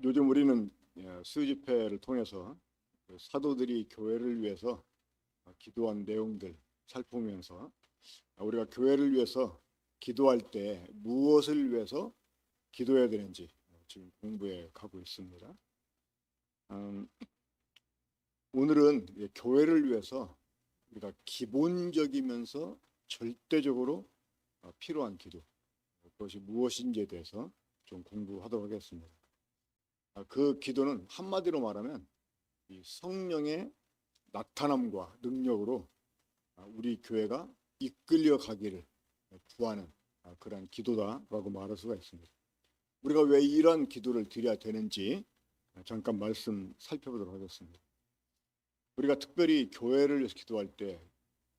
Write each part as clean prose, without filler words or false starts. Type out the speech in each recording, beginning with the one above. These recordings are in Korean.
요즘 우리는 수요집회를 통해서 사도들이 교회를 위해서 기도한 내용들 살펴보면서 우리가 교회를 위해서 기도할 때 무엇을 위해서 기도해야 되는지 지금 공부해 가고 있습니다. 오늘은 교회를 위해서 우리가 기본적이면서 절대적으로 필요한 기도, 그것이 무엇인지에 대해서 좀 공부하도록 하겠습니다. 그 기도는 한마디로 말하면 이 성령의 나타남과 능력으로 우리 교회가 이끌려 가기를 구하는 그런 기도다라고 말할 수가 있습니다. 우리가 왜 이러한 기도를 드려야 되는지 잠깐 말씀 살펴보도록 하겠습니다. 우리가 특별히 교회를 위해서 기도할 때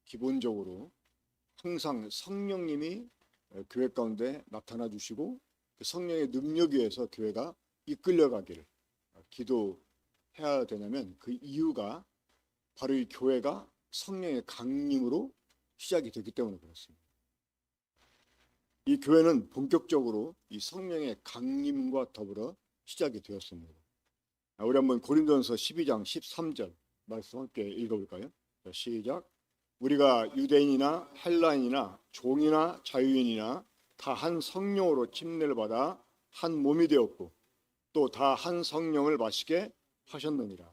기본적으로 항상 성령님이 교회 가운데 나타나 주시고 그 성령의 능력에 의해서 교회가 이끌려가기를 기도해야 되냐면 그 이유가 바로 이 교회가 성령의 강림으로 시작이 됐기 때문에 그렇습니다. 이 교회는 본격적으로 이 성령의 강림과 더불어 시작이 되었습니다. 우리 한번 고린도전서 12장 13절 말씀 함께 읽어볼까요? 자, 시작. 우리가 유대인이나 헬라인이나 종이나 자유인이나 다 한 성령으로 침례를 받아 한 몸이 되었고 또 다 한 성령을 마시게 하셨느니라.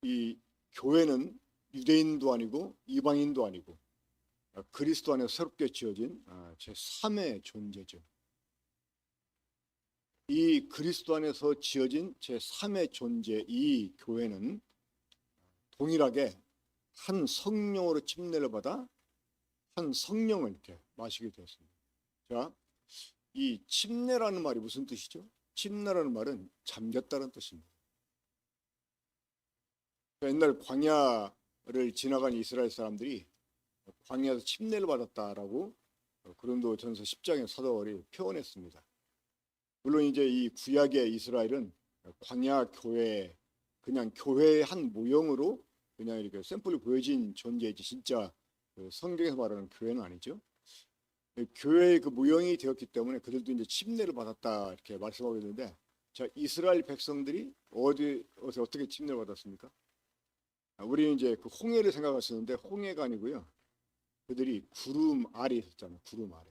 이 교회는 유대인도 아니고 이방인도 아니고 그리스도 안에서 새롭게 지어진 제3의 존재죠. 이 그리스도 안에서 지어진 제3의 존재 이 교회는 동일하게 한 성령으로 침례를 받아 한 성령을 이렇게 마시게 되었습니다. 자, 이 침례라는 말이 무슨 뜻이죠? 침례라는 말은 잠겼다는 뜻입니다. 옛날 광야를 지나간 이스라엘 사람들이 광야에서 침례를 받았다라고 고린도전서 10장의 사도 바울이 표현했습니다. 물론 이제 이 구약의 이스라엘은 광야 교회 그냥 교회의 한 모형으로 그냥 이렇게 샘플이 보여진 존재이지 진짜 성경에서 말하는 교회는 아니죠. 교회의 그 모형이 되었기 때문에 그들도 이제 침례를 받았다 이렇게 말씀하고 있는데, 자, 이스라엘 백성들이 어디서 어떻게 침례를 받았습니까? 우리는 이제 그 홍해를 생각하시는데 홍해가 아니고요. 그들이 구름 아래 있었잖아요. 구름 아래.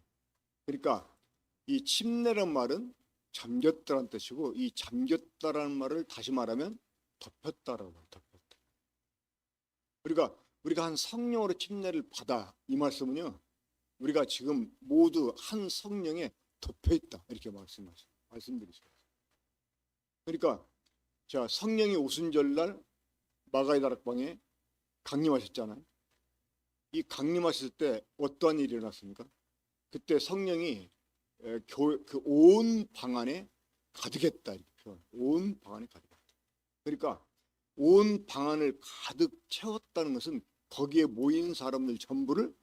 그러니까 이 침례란 말은 잠겼다라는 뜻이고 이 잠겼다라는 말을 다시 말하면 덮였다라고 해요. 덮였다. 그러니까 우리가 한 성령으로 침례를 받아 이 말씀은요. 우리가 지금 모두 한 성령에 덮여 있다 이렇게 말씀드리죠. 그러니까 자, 성령이 오순절날 마가의 다락방에 강림하셨잖아요. 이 강림하실 때 어떠한 일이 일어났습니까? 그때 성령이 그 온 방 안에 가득했다 이렇게 표현. 온 방 안에 가득했다. 그러니까 온 방 안을 가득 채웠다는 것은 거기에 모인 사람들 전부를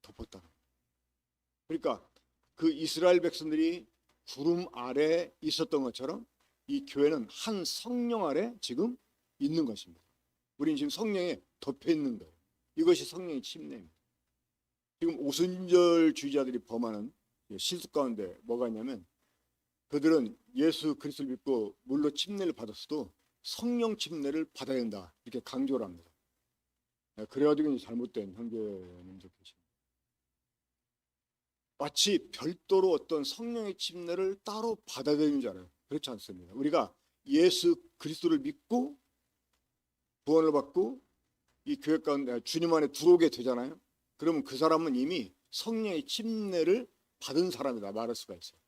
덮었다는 거예요. 그러니까 그 이스라엘 백성들이 구름 아래 있었던 것처럼 이 교회는 한 성령 아래 지금 있는 것입니다. 우리는 지금 성령에 덮여 있는 거예요. 이것이 성령의 침례입니다. 지금 오순절 주의자들이 범하는 실수 가운데 뭐가 있냐면 그들은 예수 그리스도를 믿고 물로 침례를 받았어도 성령 침례를 받아야 된다 이렇게 강조를 합니다. 그래가지고 이제 잘못된 형제님들 계십니다. 마치 별도로 어떤 성령의 침례를 따로 받아야 되는 줄 알아요. 그렇지 않습니다. 우리가 예수 그리스도를 믿고 구원을 받고 이 교회 가운데 주님 안에 들어오게 되잖아요. 그러면 그 사람은 이미 성령의 침례를 받은 사람이다 말할 수가 있어요.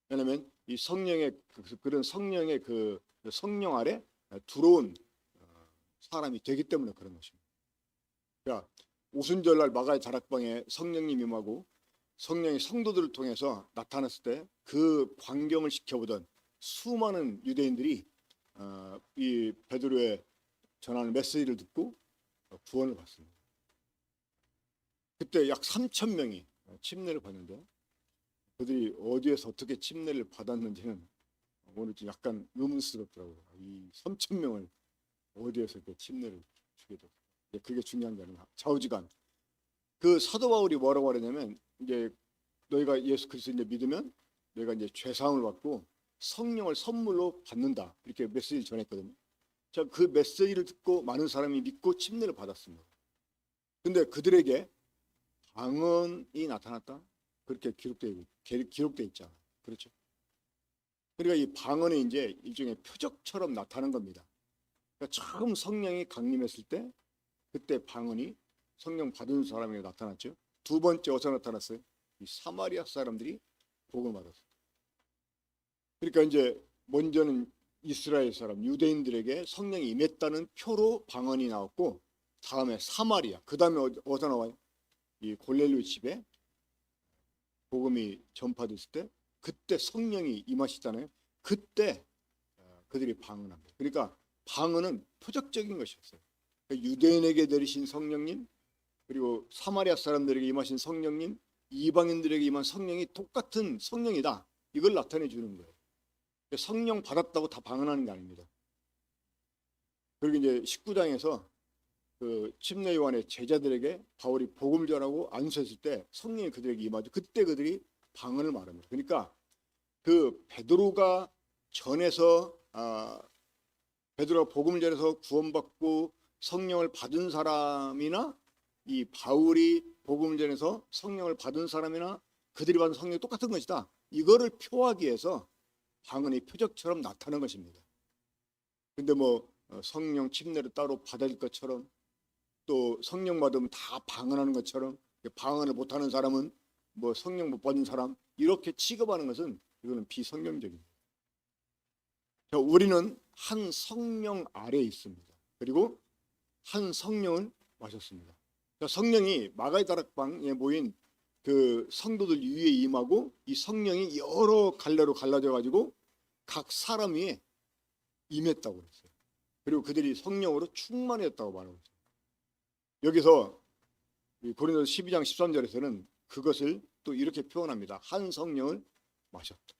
왜냐하면 이 성령의 그런 성령의 그 성령 아래 들어온 사람이 되기 때문에 그런 것입니다. 자, 오순절날 마가의 다락방에 성령님 임하고 성령이 성도들을 통해서 나타났을 때 그 광경을 지켜보던 수많은 유대인들이 이 베드로의 전하는 메시지를 듣고 구원을 받습니다. 그때 약 3천 명이 침례를 받는데 그들이 어디에서 어떻게 침례를 받았는지는 오늘 좀 약간 의문스럽더라고요. 이 3천 명을 어디에서 이렇게 침례를 주게 됐어요. 그게 중요한 게 아니라 좌우지간. 그 사도 바울이 뭐라고 하냐면 이제 너희가 예수 그리스도 이제 믿으면 너희가 이제 죄 사함을 받고 성령을 선물로 받는다. 이렇게 메시지를 전했거든요. 자, 그 메시지를 듣고 많은 사람이 믿고 침례를 받았습니다. 근데 그들에게 방언이 나타났다. 그렇게 기록되어 있잖아요. 그렇죠? 그러니까 이 방언이 이제 일종의 표적처럼 나타나는 겁니다. 그러니까 처음 성령이 강림했을 때 그때 방언이 성령 받은 사람에게 나타났죠. 두 번째 어디서 나타났어요? 이 사마리아 사람들이 복음을 받았어요. 그러니까 이제 먼저는 이스라엘 사람 유대인들에게 성령이 임했다는 표로 방언이 나왔고, 다음에 사마리아, 그 다음에 어디서 나와요? 이 골넬료 집에 복음이 전파됐을 때 그때 성령이 임하시잖아요. 그때 그들이 방언합니다. 그러니까 방언은 표적적인 것이었어요. 그러니까 유대인에게 내리신 성령님, 그리고 사마리아 사람들에게 임하신 성령님, 이방인들에게 임한 성령이 똑같은 성령이다. 이걸 나타내 주는 거예요. 성령 받았다고 다 방언하는 게 아닙니다. 그리고 이제 19장에서 그 침례 요한의 제자들에게 바울이 복음을 전하고 안수했을 때 성령이 그들에게 임하죠. 그때 그들이 방언을 말합니다. 그러니까 그 베드로가 전해서 베드로가 복음을 전해서 구원받고 성령을 받은 사람이나 이 바울이 복음을 전해서 성령을 받은 사람이나 그들이 받은 성령이 똑같은 것이다. 이거를 표하기 위해서 방언이 표적처럼 나타나는 것입니다. 근데 뭐 성령 침례를 따로 받을 것처럼, 또 성령 받으면 다 방언하는 것처럼, 방언을 못하는 사람은 뭐 성령 못 받은 사람, 이렇게 취급하는 것은 이거는 비성경적입니다. 우리는 한 성령 아래에 있습니다. 그리고 한 성령을 마셨습니다. 성령이 마가의 다락방에 모인 그 성도들 위에 임하고, 이 성령이 여러 갈래로 갈라져 가지고 각 사람 위에 임했다고 그랬어요. 그리고 그들이 성령으로 충만했다고 말하고 있어요. 여기서 고린도서 12장 13절에서는 그것을 또 이렇게 표현합니다. 한 성령을 마셨다.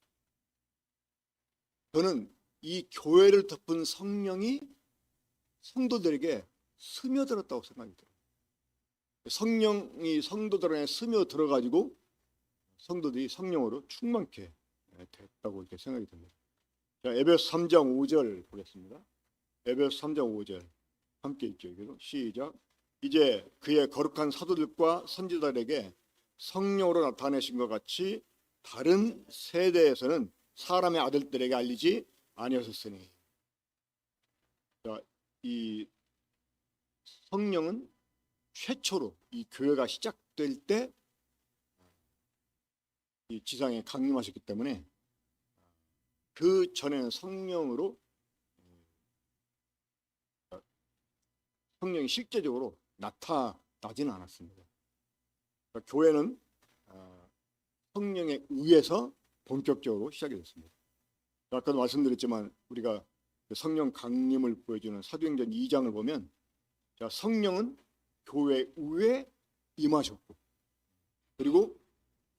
저는 이 교회를 덮은 성령이 성도들에게 스며들었다고 생각이 들어요. 성령이 성도들 안에 스며들어가지고 성도들이 성령으로 충만케 됐다고 이렇게 생각이 듭니다. 자, 에베소 3장 5절 보겠습니다. 에베소 3장 5절 함께 읽죠. 여기도 시작. 이제 그의 거룩한 사도들과 선지자들에게 성령으로 나타내신 것 같이 다른 세대에서는 사람의 아들들에게 알리지 아니하셨으니. 자, 이 성령은 최초로 이 교회가 시작될 때 이 지상에 강림하셨기 때문에 그 전에는 성령이 실제적으로 나타나지는 않았습니다. 그러니까 교회는 성령에 의해서 본격적으로 시작이 됐습니다. 아까도 말씀드렸지만 우리가 성령 강림을 보여주는 사도행전 2장을 보면, 자, 성령은 교회 위에 임하셨고, 그리고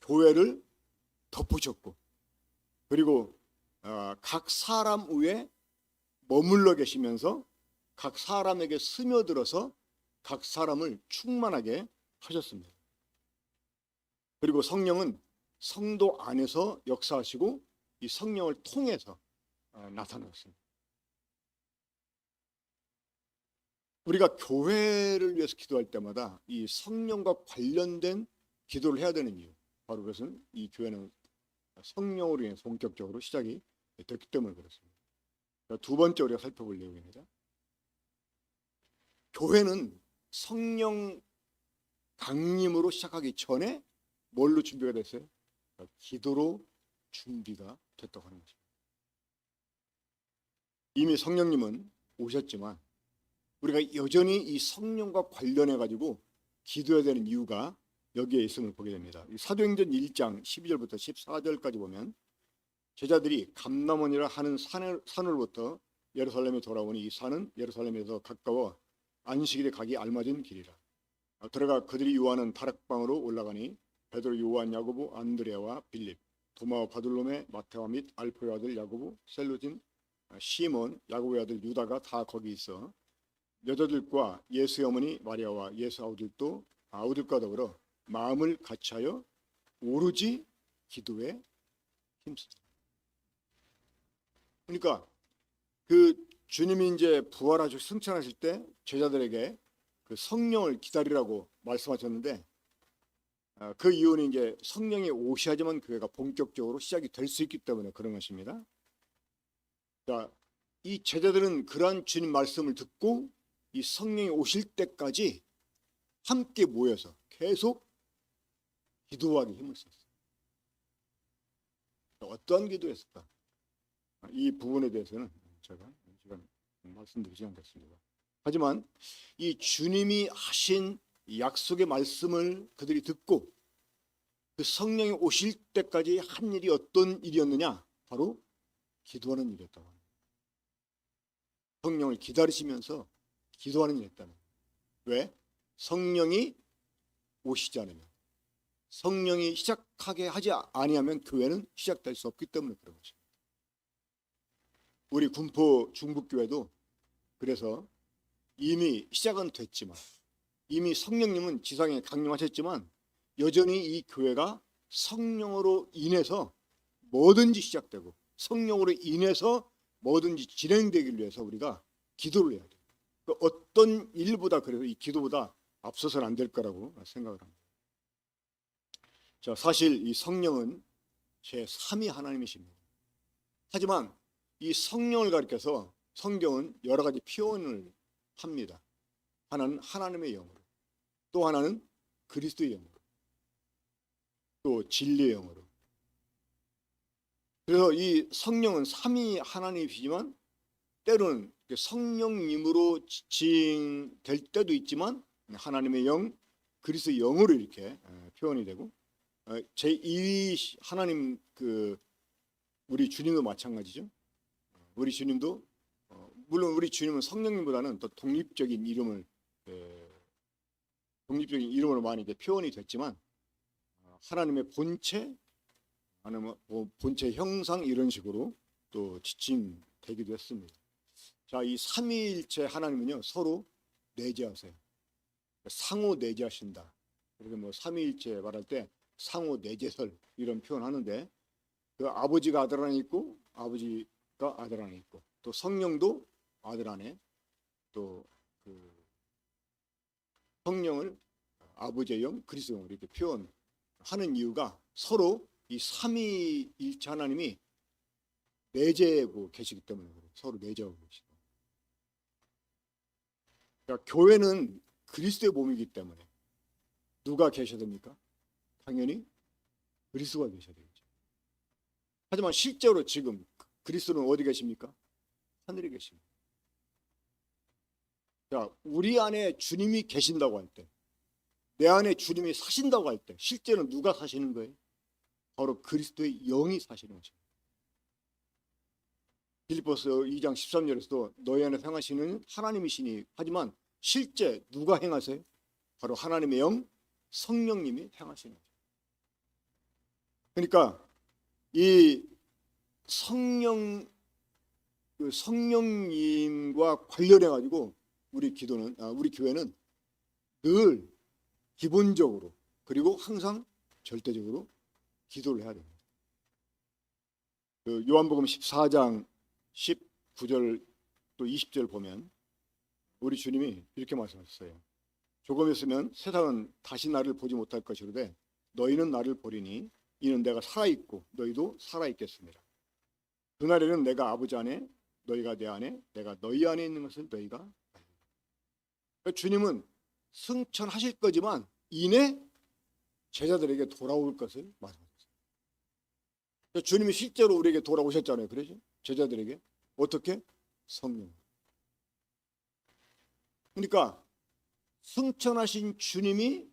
교회를 덮으셨고, 그리고 각 사람 위에 머물러 계시면서 각 사람에게 스며들어서 각 사람을 충만하게 하셨습니다. 그리고 성령은 성도 안에서 역사하시고 이 성령을 통해서 나타났습니다. 우리가 교회를 위해서 기도할 때마다 이 성령과 관련된 기도를 해야 되는 이유, 바로 그것은 이 교회는 성령으로 인해서 본격적으로 시작이 됐기 때문에 그렇습니다. 두 번째 우리가 살펴볼 내용입니다. 교회는 성령 강림으로 시작하기 전에 뭘로 준비가 됐어요? 기도로 준비가 됐다고 하는 것입니다. 이미 성령님은 오셨지만 우리가 여전히 이 성령과 관련해 가지고 기도해야 되는 이유가 여기에 있음을 보게 됩니다. 사도행전 1장 12절부터 14절까지 보면 제자들이 감람원이라 하는 산으로부터 예루살렘에 돌아오니 이 산은 예루살렘에서 가까워 안식일에 가기 알맞은 길이라. 들어가 그들이 요하는 다락방으로 올라가니 베드로, 요한, 야고보, 안드레아와 빌립, 도마와 바돌로메, 마테와 및 알포의 아들 야고보, 셀루딘, 시몬, 야고보의 아들 유다가 다 거기 있어 여자들과 예수의 어머니 마리아와 예수 아우들과 더불어 마음을 같이하여 오로지 기도에 힘쓰다. 그러니까 그 주님이 이제 부활하시고 승천하실 때 제자들에게 그 성령을 기다리라고 말씀하셨는데, 그 이유는 이제 성령이 오셔야지만 교회가 본격적으로 시작이 될 수 있기 때문에 그런 것입니다. 자, 이 제자들은 그러한 주님 말씀을 듣고 이 성령이 오실 때까지 함께 모여서 계속 기도하기 힘을 썼어요. 어떠한 기도였을까? 이 부분에 대해서는 제가 시간 말씀드리지 않겠습니다. 하지만 이 주님이 하신 약속의 말씀을 그들이 듣고 그 성령이 오실 때까지 한 일이 어떤 일이었느냐? 바로 기도하는 일이었다고 합니다. 성령을 기다리시면서 기도하는 일이었다는 거예요. 왜? 성령이 오시지 않으면, 성령이 시작하게 하지 아니하면 교회는 시작될 수 없기 때문에 그런 것입니다. 우리 군포 중북교회도 그래서 이미 시작은 됐지만, 이미 성령님은 지상에 강림하셨지만 여전히 이 교회가 성령으로 인해서 뭐든지 시작되고 성령으로 인해서 뭐든지 진행되기 위해서 우리가 기도를 해야 돼요. 어떤 일보다, 그래서 이 기도보다 앞서서는 안 될 거라고 생각을 합니다. 자, 사실 이 성령은 제3위 하나님이십니다. 하지만 이 성령을 가리켜서 성경은 여러 가지 표현을 합니다. 하나는 하나님의 영으로, 또 하나는 그리스도의 영으로, 또 진리의 영으로. 그래서 이 성령은 삼위 하나님이시지만 때로는 성령님으로 지칭될 때도 있지만 하나님의 영, 그리스도의 영으로 이렇게 표현이 되고, 제2위 하나님, 우리 주님도 마찬가지죠. 우리 주님도 물론 우리 주님은 성령님보다는 더 독립적인 이름으로 많이 이제 표현이 됐지만 하나님의 본체, 아니면 본체 형상 이런 식으로 또 지칭되기도 했습니다. 자, 이 삼위일체 하나님은요 서로 내재하세요. 상호 내재하신다. 그래서 뭐 삼위일체 말할 때 상호 내재설 이런 표현하는데, 그 아버지가 아들 안에 있고 아버지가 아들 안에 있고 또 성령도 아들 안에, 또 그 성령을 아버지의 영, 그리스도의 영 이렇게 표현하는 이유가 서로 이 삼위일체 하나님이 내재하고 계시기 때문에 그래요. 서로 내재하고 계시고. 그러니까 교회는 그리스도의 몸이기 때문에 누가 계셔야 됩니까? 당연히 그리스도가 계셔야 되겠죠. 하지만 실제로 지금 그리스도는 어디 계십니까? 하늘에 계십니다. 자, 우리 안에 주님이 계신다고 할 때, 내 안에 주님이 사신다고 할 때 실제는 누가 사시는 거예요? 바로 그리스도의 영이 사시는 것입니다. 빌립보서 2장 13절에서도 너희 안에 행하시는 하나님이시니, 하지만 실제 누가 행하세요? 바로 하나님의 영, 성령님이 행하시는 거죠. 그러니까 이 성령님과 관련해 가지고 우리 교회는 늘 기본적으로 그리고 항상 절대적으로 기도를 해야 됩니다. 요한복음 14장 19절 또 20절 보면 우리 주님이 이렇게 말씀하셨어요. 조금 있으면 세상은 다시 나를 보지 못할 것이로되 너희는 나를 보리니 이는 내가 살아있고 너희도 살아있겠습니다. 그날에는 내가 아버지 안에, 너희가 내 안에, 내가 너희 안에 있는 것을 너희가 알리라. 그러니까 주님은 승천하실 거지만 이내 제자들에게 돌아올 것을 말씀하셨어요. 그러니까 주님이 실제로 우리에게 돌아오셨잖아요. 그러죠? 제자들에게 어떻게? 성령. 그러니까 승천하신 주님이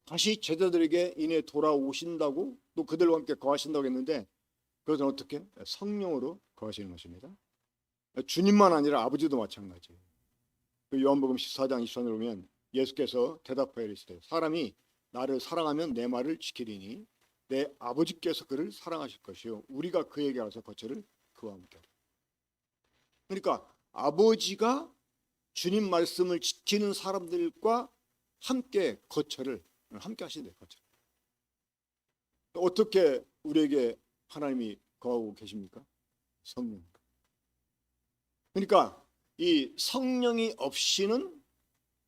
다시 제자들에게 인해 돌아오신다고, 또 그들과 함께 거하신다고 했는데 그것은 어떻게? 성령으로 거하시는 것입니다. 주님만 아니라 아버지도 마찬가지예요. 요한복음 14장 24절에 보면 예수께서 대답하여 이르시되 사람이 나를 사랑하면 내 말을 지키리니 내 아버지께서 그를 사랑하실 것이요 우리가 그에게 가서 거처를 그와 함께 하리라. 그러니까 아버지가 주님 말씀을 지키는 사람들과 함께 거처를 함께 하신대요. 거처. 어떻게 우리에게 하나님이 거하고 계십니까? 성령. 그러니까 이 성령이 없이는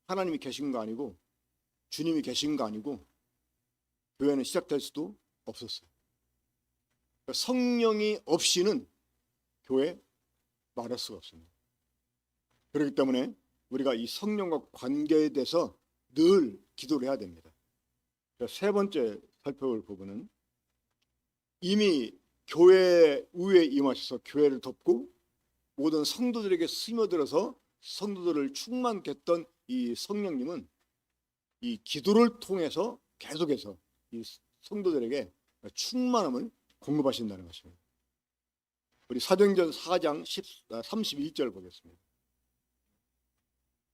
하나님이 계신 거 아니고 주님이 계신 거 아니고 교회는 시작될 수도 없었어요. 그러니까 성령이 없이는 교회 말할 수가 없습니다. 그렇기 때문에 우리가 이 성령과 관계에 대해서 늘 기도를 해야 됩니다. 세 번째 살펴볼 부분은 이미 교회 위에 임하셔서 교회를 덮고 모든 성도들에게 스며들어서 성도들을 충만케 했던 이 성령님은 이 기도를 통해서 계속해서 이 성도들에게 충만함을 공급하신다는 것입니다. 우리 사도행전 4장 31절 보겠습니다.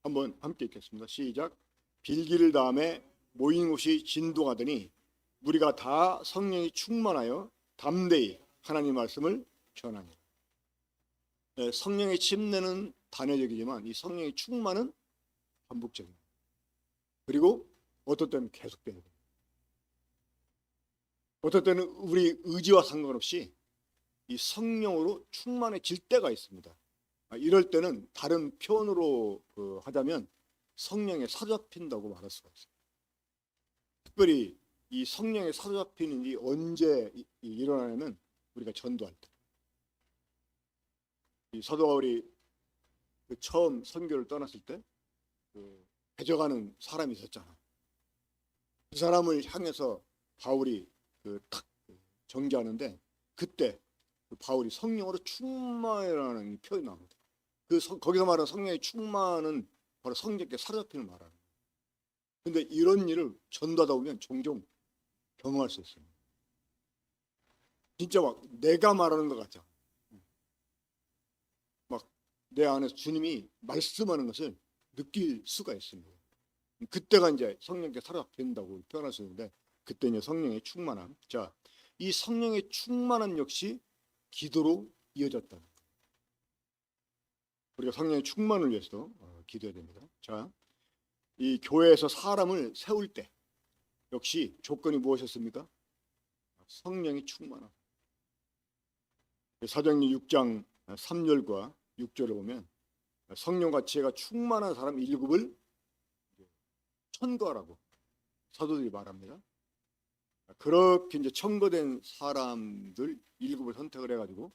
한번 함께 읽겠습니다. 시작. 빌기를 다음에 모인 곳이 진동하더니 우리가 다 성령이 충만하여 담대히 하나님 말씀을 전하니라. 성령의 침례는 단회적이지만 이 성령의 충만은 반복적입니다. 그리고 어떨 때는 계속되는 거예요. 어떨 때는 우리 의지와 상관없이 이 성령으로 충만해질 때가 있습니다. 이럴 때는 다른 표현으로 하자면 성령에 사로잡힌다고 말할 수가 있어요. 특별히 이 성령에 사로잡히는 일이 언제 일어나냐면 우리가 전도할 때. 이 사도 바울이 처음 선교를 떠났을 때 배져가는 사람이 있었잖아. 그 사람을 향해서 바울이 탁 전개하는데 그때 바울이 성령으로 충만이라는 표현이 나옵니다. 거기서 말하는 성령의 충만은 바로 성령께 사로잡히는 말하는. 근데 이런 일을 전도하다 보면 종종 경험할 수 있습니다. 진짜 막 내가 말하는 것 같죠. 막 내 안에서 주님이 말씀하는 것을 느낄 수가 있습니다. 그때가 이제 성령께 사로잡힌다고 표현할 수 있는데 그때 이제 성령의 충만함. 자, 이 성령의 충만함 역시 기도로 이어졌다. 우리가 성령의 충만을 위해서도 기도해야 됩니다. 자, 이 교회에서 사람을 세울 때 역시 조건이 무엇이었습니까? 성령이 충만함. 사도행전 6장 3절과 6절을 보면 성령과 지혜가 충만한 사람 7을 천거하라고 사도들이 말합니다. 그렇게 이제 천거된 사람들 7을 선택을 해가지고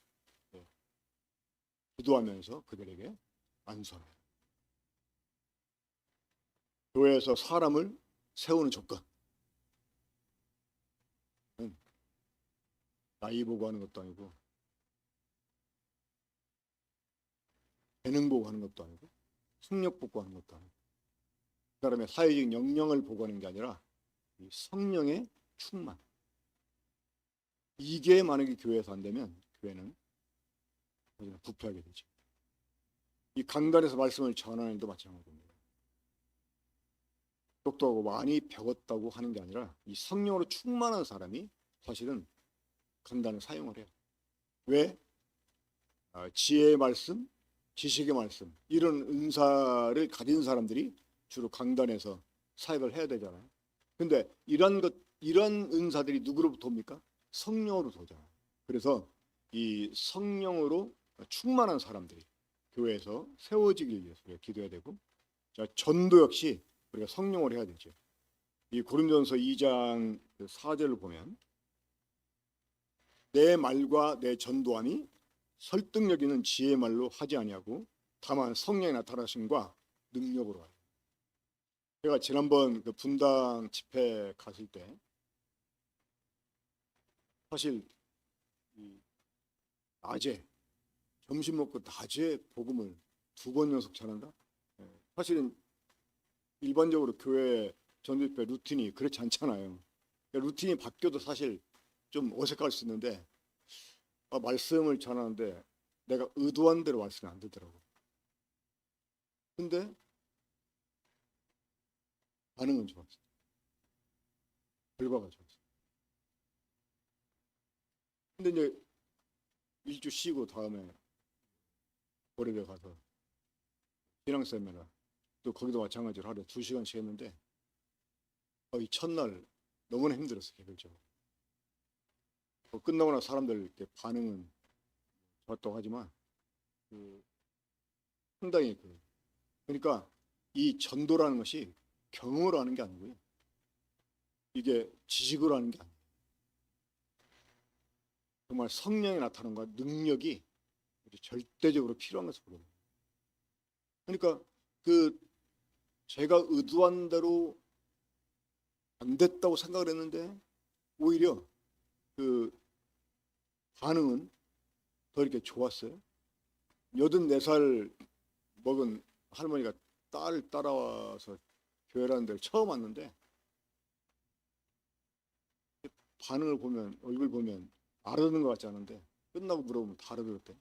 기도하면서 그들에게 안수합니다. 교회에서 사람을 세우는 조건, 나이 보고 하는 것도 아니고 재능 보고 하는 것도 아니고 학력 보고 하는 것도 아니고 그 사람의 사회적 역량을 보고 하는 게 아니라 이 성령의 충만. 이게 만약에 교회에서 안 되면 교회는 부패하게 되죠. 이 강단에서 말씀을 전하는 일도 마찬가지입니다. 똑똑하고 많이 배웠다고 하는 게 아니라 이 성령으로 충만한 사람이 사실은 강단을 사용을 해요. 왜? 지혜의 말씀, 지식의 말씀 이런 은사를 가진 사람들이 주로 강단에서 사역을 해야 되잖아요. 근데 이런 은사들이 누구로부터 옵니까? 성령으로부터 오잖아요. 그래서 이 성령으로 충만한 사람들이 교회에서 세워지길 위해서 우리가 기도해야 되고, 자, 전도 역시 우리가 성령으로 해야 되죠. 이 고린도전서 2장 4절을 보면 내 말과 내 전도함이 설득력 있는 지혜의 말로 하지 아니하고 다만 성령의 나타나심과 능력으로 하요. 제가 지난번 분당 집회 갔을 때 사실 낮에 점심 먹고 낮에 복음을 2번 연속 전한다. 사실은 일반적으로 교회 전집회 루틴이 그렇지 않잖아요. 루틴이 바뀌어도 사실 좀 어색할 수 있는데 말씀을 전하는데 내가 의도한 대로 말씀이 안 되더라고. 근데 반응은 좋았어. 결과가 좋았어. 근데 이제 일주 쉬고 다음에 고려대 가서 신앙 세미나 또 거기도 마찬가지로 하루에 2시간씩 했는데 이 첫날 너무나 힘들었어. 개별적으로. 끝나고 나서 사람들 이렇게 반응은 좋았다고 하지만 상당히 그러니까 이 전도라는 것이 경험으로 하는 게 아니고요. 이게 지식으로 하는 게 아니에요. 정말 성령이 나타나는 것과 능력이 절대적으로 필요한 것을 보는 거예요. 그러니까 제가 의도한 대로 안 됐다고 생각을 했는데 오히려 반응은 더 이렇게 좋았어요. 84살 먹은 할머니가 딸을 따라와서 교회라는 데를 처음 왔는데 반응을 보면, 얼굴 보면 알아듣는 것 같지 않은데 끝나고 물어보면 다 알아들었대.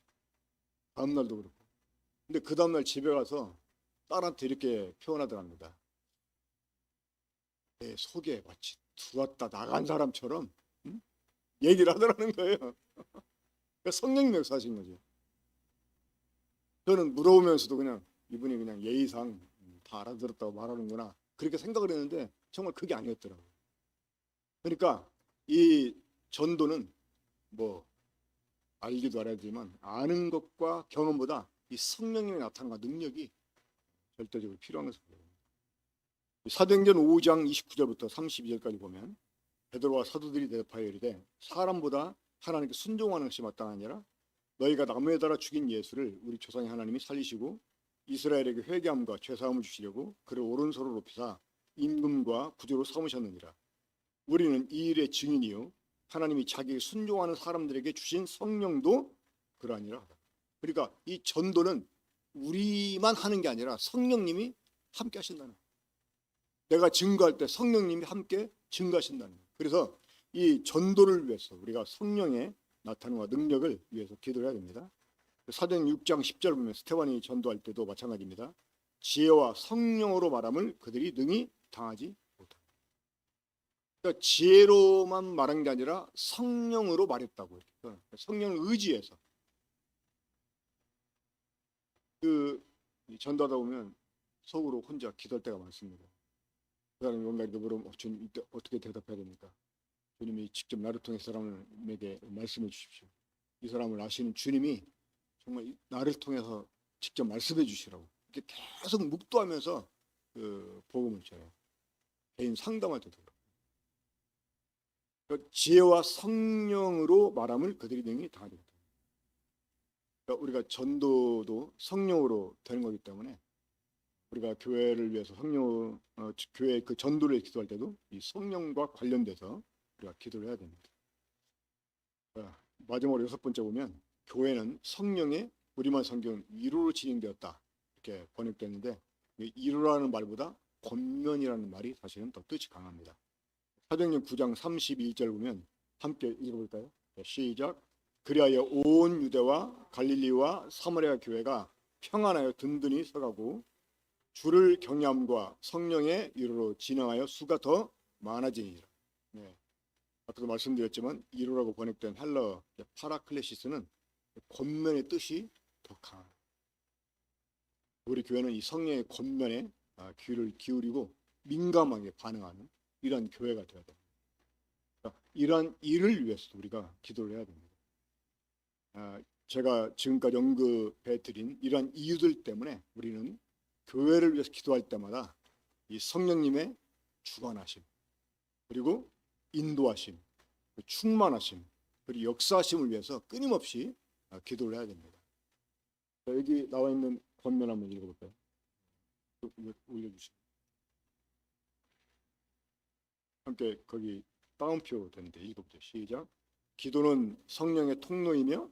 다음날도 그렇고. 근데 그 다음날 집에 가서 딸한테 이렇게 표현하더랍니다. 내 속에 마치 들어왔다 나간 사람처럼 얘기를 하더라는 거예요. 그러니까 성령님 역사하신 거죠. 저는 물어보면서도 그냥 이분이 그냥 예의상 다 알아들었다고 말하는구나 그렇게 생각을 했는데 정말 그게 아니었더라고요. 그러니까 이 전도는 뭐 알기도 알아야지만 아는 것과 경험보다 이 성령님의 나타남과 능력이 절대적으로 필요한 것을 보여요. 사도행전 5장 29절부터 32절까지 보면 베드로와 사도들이 대답하여 이르되 사람보다 하나님께 순종하는 것이 마땅하니라. 너희가 나무에 달아 죽인 예수를 우리 조상의 하나님이 살리시고 이스라엘에게 회개함과 죄사함을 주시려고 그를 오른손으로 높이사 임금과 구주로 삼으셨느니라. 우리는 이 일의 증인이요 하나님이 자기에게 순종하는 사람들에게 주신 성령도 그러하니라. 그러니까 이 전도는 우리만 하는 게 아니라 성령님이 함께 하신다는 거예요. 내가 증거할 때 성령님이 함께 증거하신다는 거예요. 그래서 이 전도를 위해서 우리가 성령의 나타남과 능력을 위해서 기도를 해야 됩니다. 사도행 6장 10절 보면 스테반이 전도할 때도 마찬가지입니다. 지혜와 성령으로 말함을 그들이 능히 당하지 못합니다. 그러니까 지혜로만 말한 게 아니라 성령으로 말했다고. 성령을 의지해서 전도하다 보면 속으로 혼자 기도할 때가 많습니다. 그 사람이 뭔가 이렇게 물으면 주님 이때 어떻게 대답해야 됩니까? 주님이 직접 나를 통해 사람에게 말씀해 주십시오. 이 사람을 아시는 주님이 정말 나를 통해서 직접 말씀해 주시라고 이렇게 계속 묵도하면서 복음을 전해요. 개인 상담할 때도 그렇고. 그러니까 지혜와 성령으로 말함을 그들이 능히 당하리라. 그러니까 우리가 전도도 성령으로 되는 거기 때문에 우리가 교회를 위해서 교회 그 전도를 기도할 때도 이 성령과 관련돼서 우리가 기도를 해야 됩니다. 마지막으로 6번째 보면 교회는 성령의 우리말 성경 위로로 진행되었다 이렇게 번역됐는데 위로라는 말보다 권면이라는 말이 사실은 더 뜻이 강합니다. 사도행전 9장 31절 보면 함께 읽어볼까요? 시작. 그리하여 온 유대와 갈릴리와 사마리아 교회가 평안하여 든든히 서가고 주를 경외함과 성령의 위로로 진행하여 수가 더 많아지니라. 네. 아까도 말씀드렸지만 위로라고 번역된 헬러 파라클레시스는 권면의 뜻이 더 강합니다. 우리 교회는 이 성령의 권면에 귀를 기울이고 민감하게 반응하는 이런 교회가 되어야 됩니다. 이러한 일을 위해서 우리가 기도를 해야 됩니다. 제가 지금까지 언급해드린 이러한 이유들 때문에 우리는 교회를 위해서 기도할 때마다 이 성령님의 주관하심 그리고 인도하심, 충만하심 그리고 역사하심을 위해서 끊임없이 기도를 해야 됩니다. 여기 나와 있는 권면 한번 읽어볼까요? 올려주시죠. 함께 거기 따옴표 되는데 읽어보죠. 시작. 기도는 성령의 통로이며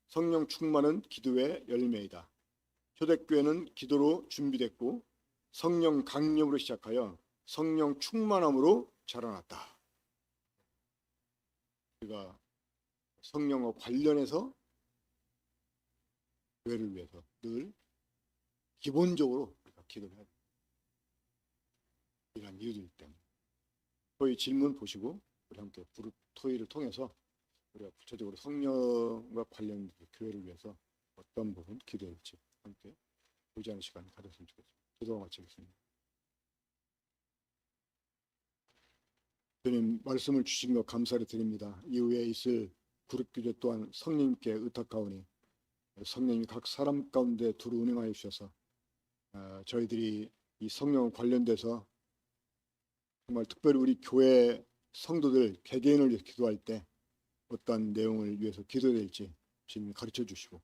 성령 충만은 기도의 열매이다. 초대교회는 기도로 준비됐고 성령 강림으로 시작하여 성령 충만함으로 자라났다. 우리가 성령과 관련해서 교회를 위해서 늘 기본적으로 우리가 기도를 해야 됩니다. 이런 이유들 때문에. 저희 질문 보시고 우리 함께 토의를 통해서 우리가 구체적으로 성령과 관련 교회를 위해서 어떤 부분 기도할지 함께 의지하는 시간 가졌으면 좋겠습니다. 기도와 마치겠습니다. 주님 말씀을 주신 것 감사를 드립니다. 이후에 있을 그룹 기도 또한 성령님께 의탁하오니 성령이 각 사람 가운데 두루 운행하여 주셔서 저희들이 이 성령 관련돼서 정말 특별히 우리 교회 성도들 개개인을 위해서 기도할 때 어떤 내용을 위해서 기도해야 될지 주님이 가르쳐 주시고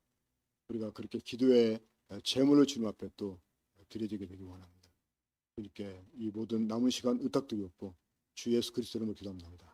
우리가 그렇게 기도의 제물을 주님 앞에 또 드려지게 되기 원합니다. 이렇게 이 모든 남은 시간 의탁드리옵고 주 예수 그리스도로 기도합니다.